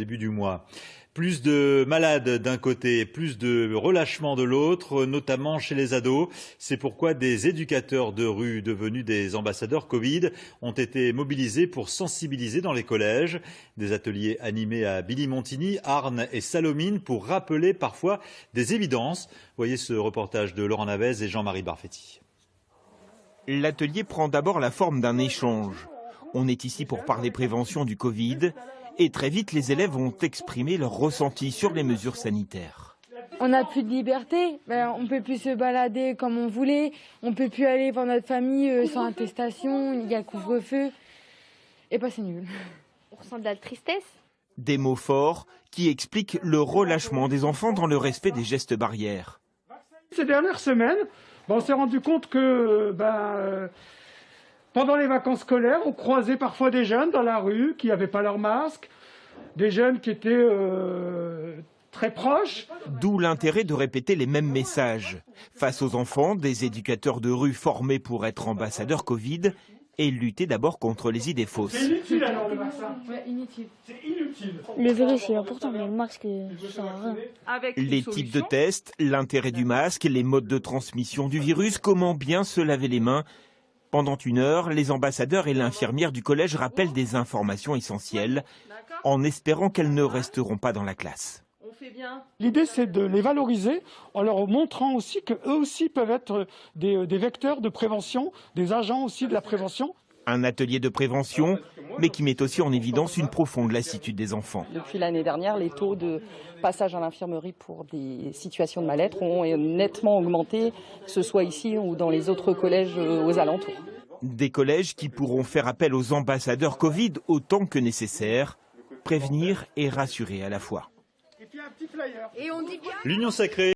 début du mois. Plus de malades d'un côté, plus de relâchement de l'autre, notamment chez les ados. C'est pourquoi des éducateurs de rue devenus des ambassadeurs Covid ont été mobilisés pour sensibiliser dans les collèges. Des ateliers animés à Billy-Montigny, Arnes et Salomine pour rappeler parfois des évidences. Voyez ce reportage de Laurent Navez et Jean-Marie Barfetti. L'atelier prend d'abord la forme d'un échange. On est ici pour parler prévention du Covid. Et très vite, les élèves ont exprimé leur ressenti sur les mesures sanitaires. On n'a plus de liberté, on ne peut plus se balader comme on voulait, on ne peut plus aller voir notre famille sans attestation, il y a le couvre-feu. Et c'est nul. On ressent de la tristesse. Des mots forts qui expliquent le relâchement des enfants dans le respect des gestes barrières. Ces dernières semaines, on s'est rendu compte que pendant les vacances scolaires, on croisait parfois des jeunes dans la rue qui n'avaient pas leur masque, des jeunes qui étaient très proches. D'où l'intérêt de répéter les mêmes messages. Face aux enfants, des éducateurs de rue formés pour être ambassadeurs Covid et lutter d'abord contre les idées fausses. C'est inutile alors le vaccin. Ouais, inutile. C'est inutile. Le virus est important, mais le masque, ça sert à rien. Les types de tests, l'intérêt du masque, les modes de transmission du virus, comment bien se laver les mains. Pendant 1 heure, les ambassadeurs et l'infirmière du collège rappellent des informations essentielles, en espérant qu'elles ne resteront pas dans la classe. L'idée, c'est de les valoriser en leur montrant aussi qu'eux aussi peuvent être des vecteurs de prévention, des agents aussi de la prévention. Un atelier de prévention, mais qui met aussi en évidence une profonde lassitude des enfants. Depuis l'année dernière, les taux de passage à l'infirmerie pour des situations de mal-être ont nettement augmenté, que ce soit ici ou dans les autres collèges aux alentours. Des collèges qui pourront faire appel aux ambassadeurs Covid autant que nécessaire, prévenir et rassurer à la fois. L'Union sacrée.